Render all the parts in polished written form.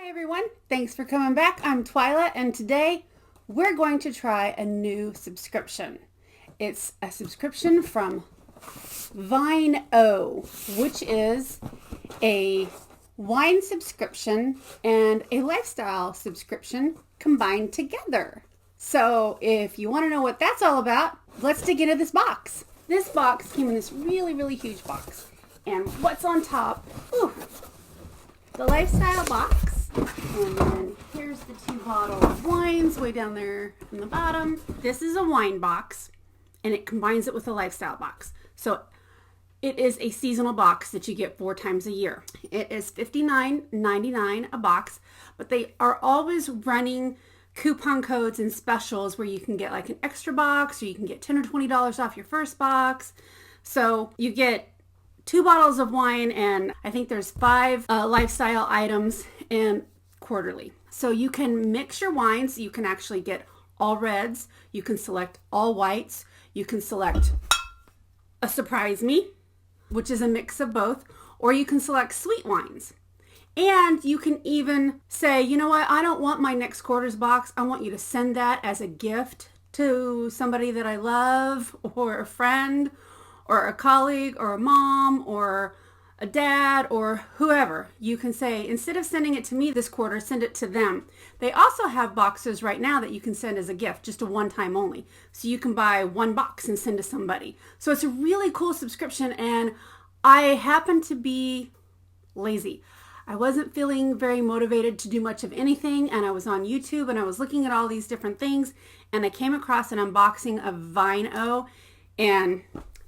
Hi everyone, thanks for coming back. I'm Twila and today we're going to try a new subscription. It's a subscription from vineoh, which is a wine subscription and a lifestyle subscription combined together. So if you want to know what that's all about, let's dig into this box. This box came in this really huge box. And what's on top? Ooh, the lifestyle box. And then here's the 2 bottle of wines way down there in the bottom. This is a wine box and it combines it with a lifestyle box. So it is a seasonal box that you get 4 times a year. It is $59.99 a box, but they are always running coupon codes and specials where you can get like an extra box or you can get $10 or $20 off your first box. So you get 2 bottles of wine and I think there's 5 lifestyle items and quarterly. So you can mix your wines. You can actually get all reds. You can select all whites. You can select a surprise me, which is a mix of both, or you can select sweet wines. And you can even say, you know what, I don't want my next quarter's box. I want you to send that as a gift to somebody that I love or a friend or a colleague or a mom or a dad or whoever. You can say, instead of sending it to me this quarter, send it to them. They also have boxes right now that you can send as a gift, just a one-time only. So you can buy 1 box and send to somebody. So it's a really cool subscription and I happen to be lazy. I wasn't feeling very motivated to do much of anything and I was on YouTube and I was looking at all these different things and I came across an unboxing of vineoh and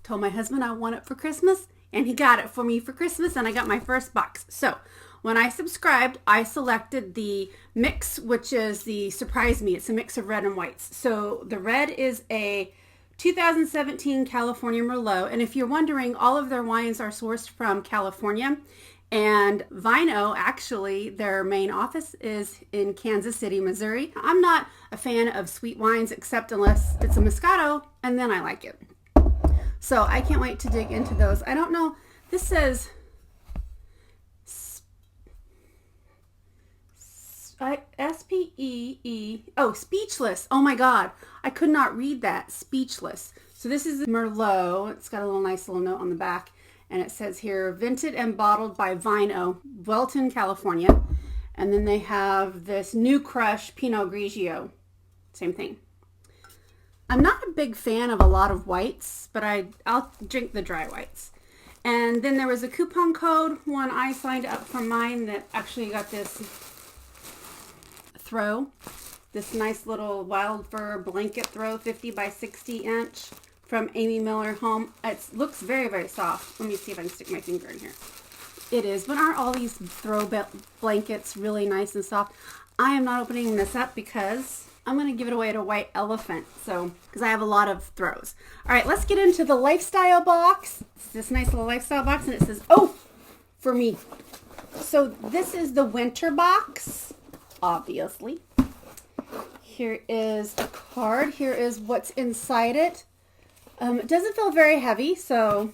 told my husband I want it for Christmas and he got it for me for Christmas and I got my first box. So when I subscribed, I selected the mix, which is the surprise me. It's a mix of red and whites. So the red is a 2017 California Merlot. And if you're wondering, all of their wines are sourced from California. And vineoh, actually, their main office is in Kansas City, Missouri. I'm not a fan of sweet wines except unless it's a Moscato, and then I like it. So I can't wait to dig into those. I don't know. This says S-P-E-E. Oh, speechless. Oh my God. I could not read that. Speechless. So this is Merlot. It's got a nice little note on the back. And it says here, vented and bottled by vineoh, Welton, California. And then they have this new crush Pinot Grigio. Same thing. I'm not a big fan of a lot of whites, but I'll drink the dry whites. And then there was a coupon code when I signed up for mine that actually got this throw. This nice little wild fur blanket throw, 50 by 60 inch from Amy Miller Home. It looks very soft. Let me see if I can stick my finger in here. It is, but aren't all these throw blankets really nice and soft? I am not opening this up because I'm going to give it away to White Elephant, so because I have a lot of throws. All right, let's get into the lifestyle box. It's this nice little lifestyle box, and it says, oh, for me. So this is the winter box, obviously. Here is a card. Here is what's inside it. It doesn't feel very heavy, so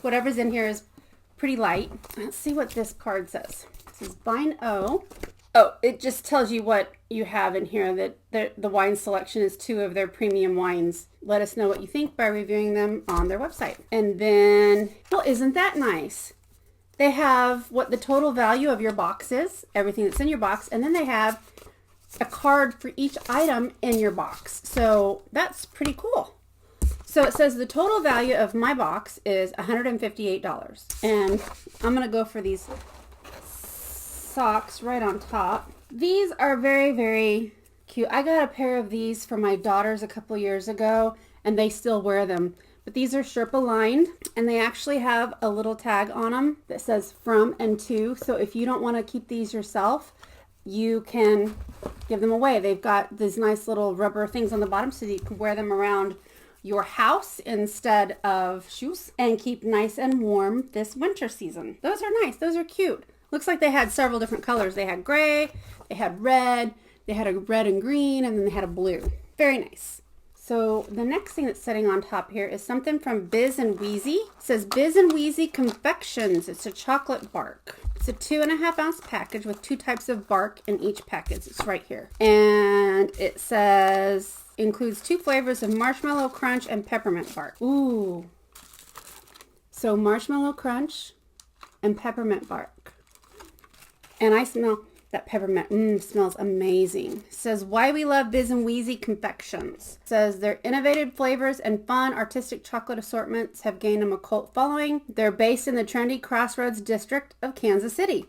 whatever's in here is pretty light. Let's see what this card says. It says vineoh. Oh, it just tells you what you have in here, that the wine selection is 2 of their premium wines. Let us know what you think by reviewing them on their website. And then, well, isn't that nice? They have what the total value of your box is, everything that's in your box, and then they have a card for each item in your box. So that's pretty cool. So it says the total value of my box is $158. And I'm going to go for these socks right on top. These are very cute. I got a pair of these for my daughters a couple years ago and they still wear them. But these are Sherpa lined and they actually have a little tag on them that says from and to. So if you don't want to keep these yourself, you can give them away. They've got these nice little rubber things on the bottom so that you can wear them around your house instead of shoes and keep nice and warm this winter season. Those are nice. Those are cute. Looks like they had several different colors. They had gray, they had red, they had a red and green, and then they had a blue. Very nice. So the next thing that's sitting on top here is something from Biz and Wheezy. It says Biz and Wheezy Confections. It's a chocolate bark. It's a 2.5 ounce package with 2 types of bark in each package. It's right here. And it says includes 2 flavors of marshmallow crunch and peppermint bark. Ooh. So marshmallow crunch and peppermint bark. And I smell that peppermint. Smells amazing. It says why we love Biz and Wheezy Confections. It says their innovative flavors and fun artistic chocolate assortments have gained them a cult following. They're based in the trendy Crossroads district of Kansas City.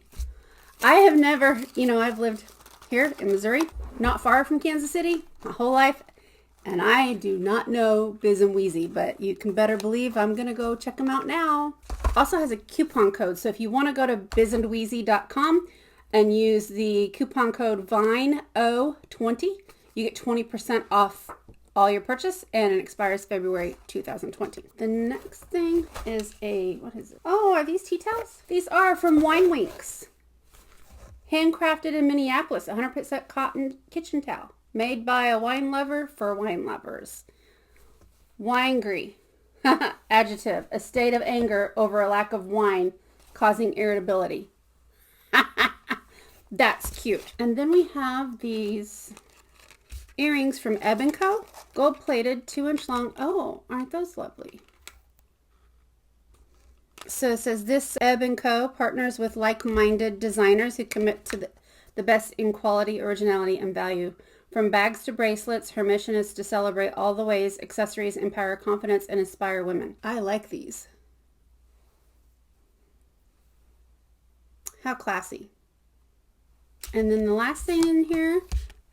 I have never, I've lived here in Missouri, not far from Kansas City, my whole life. And I do not know Biz and Wheezy, but you can better believe I'm going to go check them out now. Also has a coupon code. So if you want to go to bizandwheezy.com and use the coupon code vineoh20, you get 20% off all your purchase, and it expires February 2020. The next thing is what is it? Oh, are these tea towels? These are from Wine Winks. Handcrafted in Minneapolis, 100% cotton kitchen towel. Made by a wine lover for wine lovers. Winegry. Adjective. A state of anger over a lack of wine causing irritability. That's cute. And then we have these earrings from Ebb & Co. Gold plated, 2-inch long. Oh, aren't those lovely? So it says this Ebb & Co. partners with like-minded designers who commit to the best in quality, originality, and value. From bags to bracelets, her mission is to celebrate all the ways accessories empower confidence and inspire women. I like these. How classy. And then the last thing in here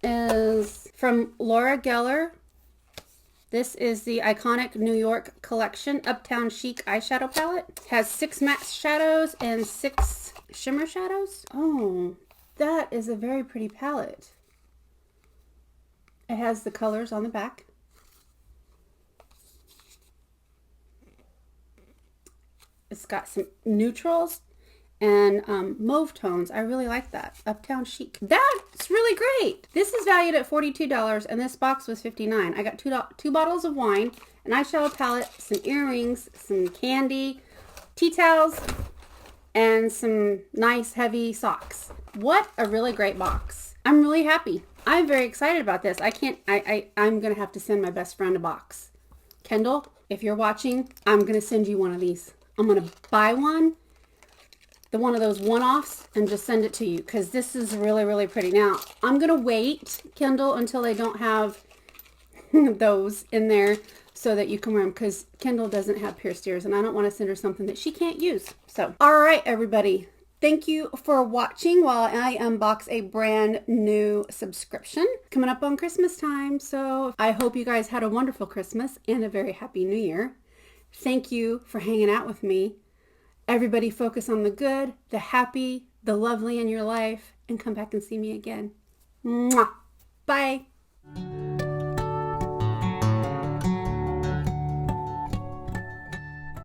is from Laura Geller. This is the iconic New York collection Uptown Chic eyeshadow palette. Has 6 matte shadows and 6 shimmer shadows. Oh, that is a very pretty palette. It has the colors on the back. It's got some neutrals and mauve tones. I really like that. Uptown Chic. That's really great. This is valued at $42 and this box was $59. I got two bottles of wine, an eyeshadow palette, some earrings, some candy, tea towels, and some nice heavy socks. What a really great box. I'm really happy. I'm very excited about this. I'm going to have to send my best friend a box. Kendall, if you're watching, I'm going to send you one of these. I'm going to buy one of those one-offs, and just send it to you because this is really, really pretty. Now, I'm going to wait, Kendall, until they don't have those in there so that you can wear them because Kendall doesn't have pierced ears and I don't want to send her something that she can't use. So, all right, everybody. Thank you for watching while I unbox a brand new subscription coming up on Christmas time. So I hope you guys had a wonderful Christmas and a very happy New Year. Thank you for hanging out with me. Everybody focus on the good, the happy, the lovely in your life, and come back and see me again. Mwah. Bye.